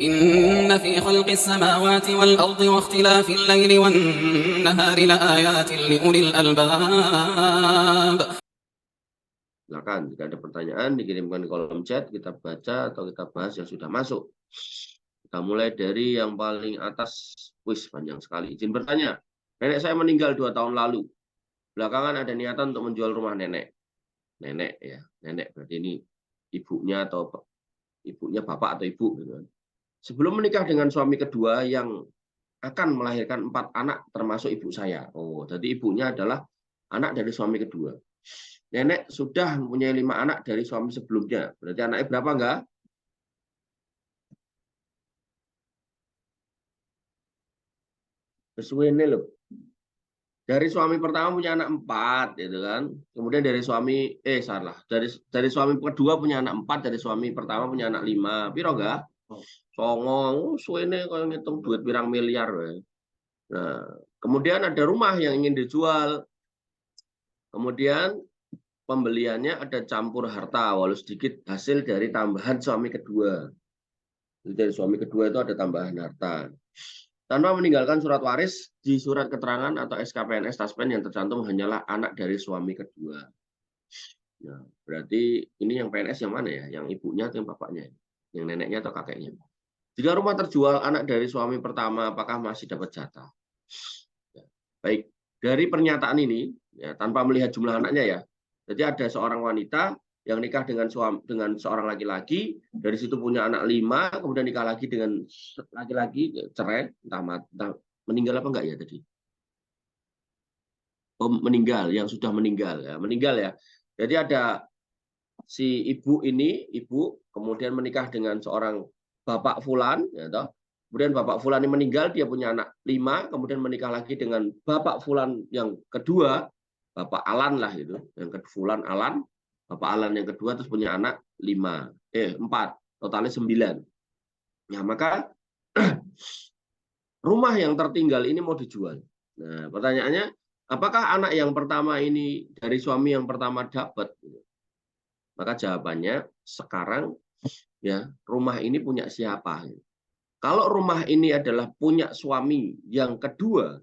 إن في خلق السماوات والأرض واختلاف الليل والنهار لآيات لأولي الألباب. Silakan, jika ada pertanyaan dikirimkan di kolom chat, kita baca atau kita bahas yang sudah masuk. Kita mulai dari yang paling atas. Wis, panjang sekali. Izin bertanya, nenek saya meninggal 2 tahun lalu. Belakangan ada niatan untuk menjual rumah nenek. Nenek ya, nenek berarti ini ibunya atau ibunya bapak atau ibu. Gitu. Sebelum menikah dengan suami kedua yang akan melahirkan 4 anak termasuk ibu saya. Oh, jadi ibunya adalah anak dari suami kedua. Nenek sudah mempunyai 5 anak dari suami sebelumnya. Berarti anaknya berapa enggak? Sesuai loh. Dari suami pertama punya anak 4, gitu kan. Kemudian dari suami dari suami kedua punya anak 4, dari suami pertama punya anak 5. Piro enggak? Songong, suwene kalau ngitung duit pirang miliar. Nah, kemudian ada rumah yang ingin dijual. Kemudian pembeliannya ada campur harta, walau sedikit hasil dari tambahan suami kedua. Jadi dari suami kedua itu ada tambahan harta. Tanpa meninggalkan surat waris, di surat keterangan atau SKPNS Taspen yang tercantum hanyalah anak dari suami kedua. Nah, berarti ini yang PNS yang mana ya? Yang ibunya atau yang bapaknya? Yang neneknya atau kakeknya? Jika rumah terjual anak dari suami pertama, apakah masih dapat jatah? Ya, baik, dari pernyataan ini, ya, tanpa melihat jumlah anaknya ya, jadi ada seorang wanita yang nikah dengan seorang laki-laki, dari situ punya anak 5, kemudian nikah lagi dengan laki-laki, cerai, entah meninggal apa enggak ya tadi? Oh, meninggal, yang sudah meninggal ya. Jadi ada si ibu ini, kemudian menikah dengan seorang bapak fulan, ya toh. Kemudian bapak fulan ini meninggal, dia punya anak 5, kemudian menikah lagi dengan bapak fulan yang kedua, bapak Alan lah itu, yang fulan Alan, bapak Alan yang kedua terus punya anak 4, totalnya 9. Ya, maka rumah yang tertinggal ini mau dijual. Nah, pertanyaannya, apakah anak yang pertama ini dari suami yang pertama dapat? Maka jawabannya sekarang ya, rumah ini punya siapa? Kalau rumah ini adalah punya suami yang kedua,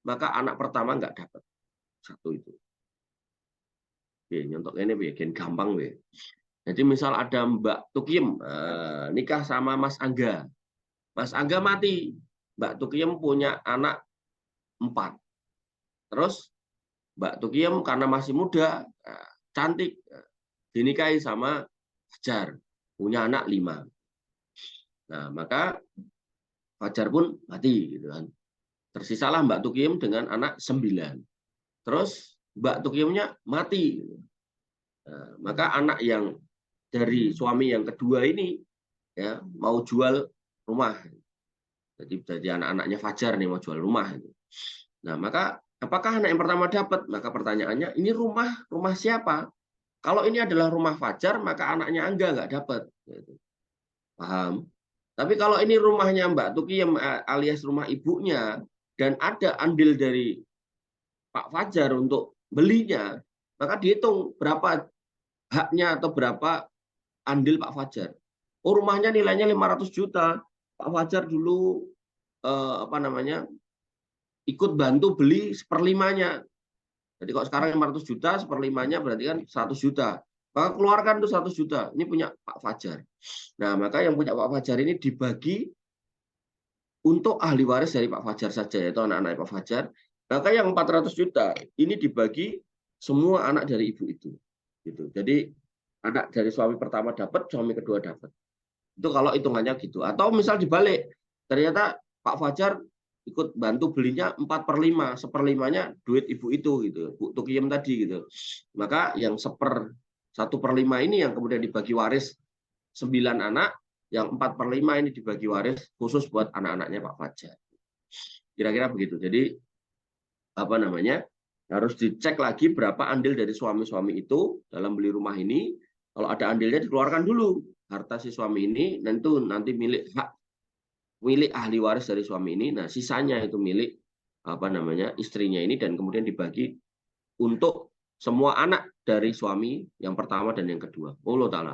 maka anak pertama nggak dapat. Satu itu. Oke, nyontok ini bikin gampang. Jadi misal ada Mbak Tukiem nikah sama Mas Angga. Mas Angga mati. Mbak Tukiem punya anak 4. Terus Mbak Tukiem karena masih muda, cantik, dinikahi sama Fajar. Punya anak 5. Nah, maka Fajar pun mati. Gitu kan. Tersisalah Mbak Tukiem dengan anak 9. Terus Mbak Tukiemnya mati. Nah, maka anak yang dari suami yang kedua ini ya mau jual rumah. Jadi anak-anaknya Fajar nih mau jual rumah. Nah, maka apakah anak yang pertama dapat? Maka pertanyaannya, ini rumah siapa? Kalau ini adalah rumah Fajar, maka anaknya Angga nggak dapat. Paham? Tapi kalau ini rumahnya Mbak Tukiem alias rumah ibunya, dan ada andil dari Pak Fajar untuk belinya, maka dihitung berapa haknya atau berapa andil Pak Fajar. Oh, rumahnya nilainya 500 juta. Pak Fajar dulu ikut bantu beli seperlimanya. Jadi kalau sekarang 500 juta, seperlimanya berarti kan 100 juta. Maka keluarkan tuh 100 juta. Ini punya Pak Fajar. Nah, maka yang punya Pak Fajar ini dibagi untuk ahli waris dari Pak Fajar saja, yaitu anak-anak Pak Fajar. Maka yang 400 juta ini dibagi semua anak dari ibu itu. Gitu. Jadi anak dari suami pertama dapat, suami kedua dapat. Itu kalau hitungannya gitu. Atau misal dibalik, ternyata Pak Fajar ikut bantu belinya 4/5, seperlimanya duit ibu itu gitu, Bu Tukiem tadi gitu. Maka yang 1/5 ini yang kemudian dibagi waris 9 anak, yang 4/5 ini dibagi waris khusus buat anak-anaknya Pak Fajar. Kira-kira begitu. Jadi harus dicek lagi berapa andil dari suami-suami itu dalam beli rumah ini. Kalau ada andilnya dikeluarkan dulu harta si suami ini, dan itu nanti milik ahli waris dari suami ini. Nah, sisanya itu milik istrinya ini, dan kemudian dibagi untuk semua anak dari suami yang pertama dan yang kedua. Allah Ta'ala.